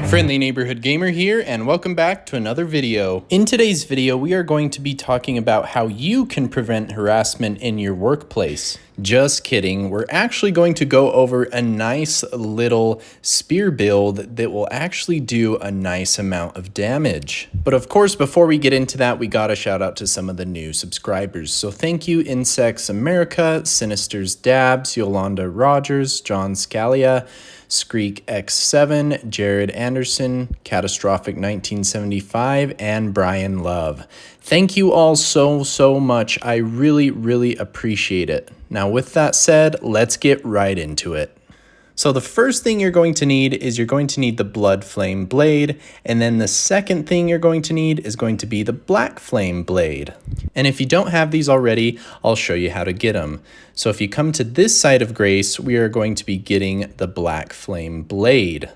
Friendly Neighborhood Gamer here, and welcome back to another video. In today's video, we are going to be talking about how you can prevent harassment in your workplace. Just kidding, we're actually going to go over a nice little spear build that will actually do a nice amount of damage. But of course, before we get into that, we gotta shout out to some of the new subscribers. So thank you Insects America, Sinister's Dabs, Yolanda Rogers, John Scalia, Screek X7, Jared Anderson, Catastrophic 1975, and Brian Love. Thank you all so much. I really appreciate it. Now with that said, let's get right into it. So the first thing you're going to need is you're going to need the Blood Flame Blade, and then the second thing you're going to need is going to be the Black Flame Blade. And if you don't have these already, I'll show you how to get them. So if you come to this side of Grace, we are going to be getting the Black Flame Blade.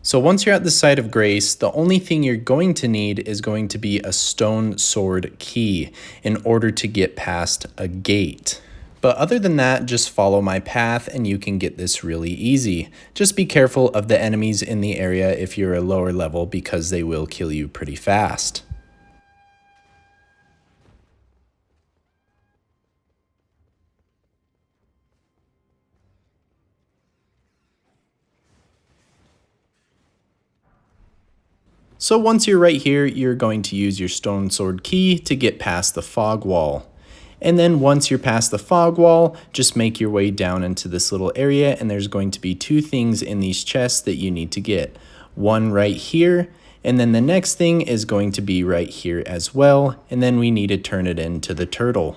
So once you're at the site of Grace, the only thing you're going to need is going to be a stone sword key in order to get past a gate. But other than that, just follow my path and you can get this really easy. Just be careful of the enemies in the area if you're a lower level because they will kill you pretty fast. So once you're right here, you're going to use your stone sword key to get past the fog wall. And then once you're past the fog wall, just make your way down into this little area, and there's going to be two things in these chests that you need to get. One right here, and then the next thing is going to be right here as well, and then we need to turn it into the turtle.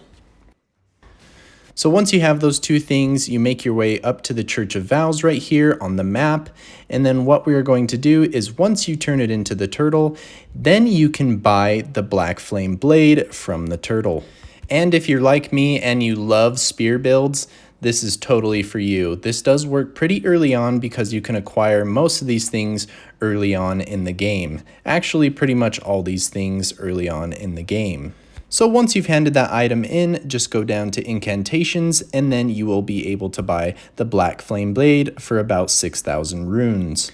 So once you have those two things, you make your way up to the Church of Vows right here on the map. And then what we are going to do is once you turn it into the turtle, then you can buy the Black Flame Blade from the turtle. And if you're like me and you love spear builds, this is totally for you. This does work pretty early on because you can acquire most of these things early on in the game. Actually, pretty much all these things early on in the game. So once you've handed that item in, just go down to incantations and then you will be able to buy the Black Flame Blade for about 6,000 runes.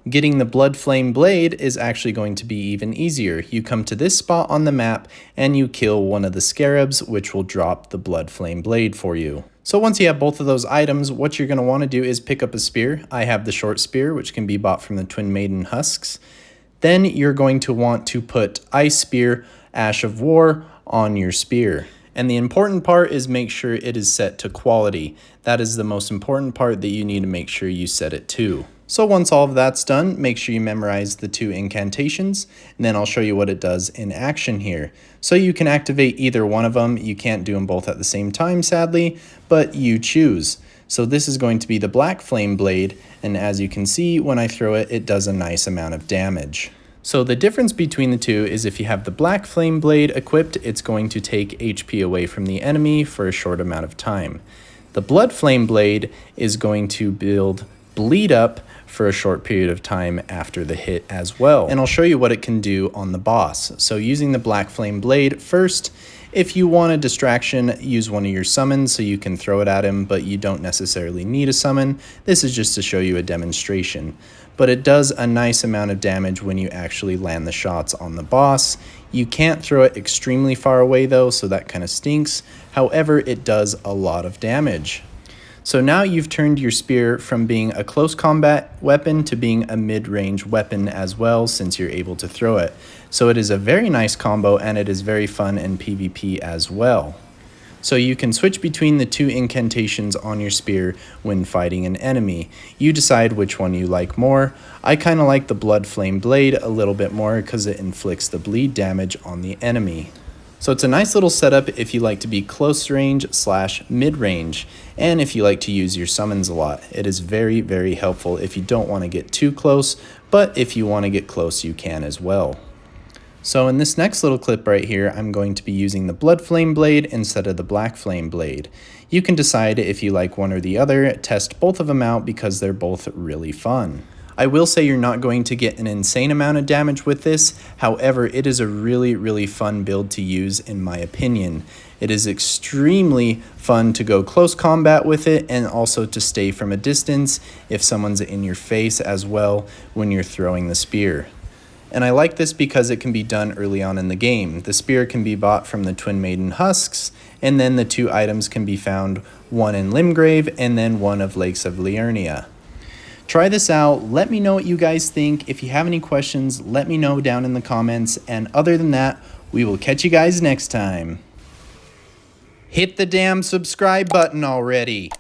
Getting the Blood Flame Blade is actually going to be even easier. You come to this spot on the map and you kill one of the scarabs, which will drop the Blood Flame Blade for you. So once you have both of those items, what you're going to want to do is pick up a spear. I have the short spear, which can be bought from the Twin Maiden husks. Then you're going to want to put Ice Spear, Ash of War on your spear. And the important part is make sure it is set to quality. That is the most important part that you need to make sure you set it to. So once all of that's done, make sure you memorize the two incantations, and then I'll show you what it does in action here. So you can activate either one of them. You can't do them both at the same time, sadly, but you choose. So this is going to be the Black Flame Blade, and as you can see, when I throw it, it does a nice amount of damage. So the difference between the two is if you have the Black Flame Blade equipped, it's going to take HP away from the enemy for a short amount of time. The Blood Flame Blade is going to build bleed up for a short period of time after the hit as well. And I'll show you what it can do on the boss. So using the Black Flame Blade first, if you want a distraction, use one of your summons so you can throw it at him, but you don't necessarily need a summon. This is just to show you a demonstration. But it does a nice amount of damage when you actually land the shots on the boss. You can't throw it extremely far away though, so that kind of stinks. However, it does a lot of damage. So now you've turned your spear from being a close combat weapon to being a mid-range weapon as well, since you're able to throw it. So it is a very nice combo and it is very fun in PvP as well. So you can switch between the two incantations on your spear when fighting an enemy. You decide which one you like more. I kind of like the Blood Flame Blade a little bit more because it inflicts the bleed damage on the enemy. So it's a nice little setup if you like to be close range / mid range, and if you like to use your summons a lot. It is very helpful if you don't want to get too close, but if you want to get close you can as well. So in this next little clip right here, I'm going to be using the Blood Flame Blade instead of the Black Flame Blade. You can decide if you like one or the other, test both of them out because they're both really fun. I will say you're not going to get an insane amount of damage with this. However, it is a really fun build to use in my opinion. It is extremely fun to go close combat with it and also to stay from a distance if someone's in your face as well when you're throwing the spear. And I like this because it can be done early on in the game. The spear can be bought from the Twin Maiden Husks, and then the 2 items can be found, one in Limgrave and then one of Lakes of Liurnia. Try this out, let me know what you guys think. If you have any questions, let me know down in the comments, and other than that, we will catch you guys next time. Hit the damn subscribe button already!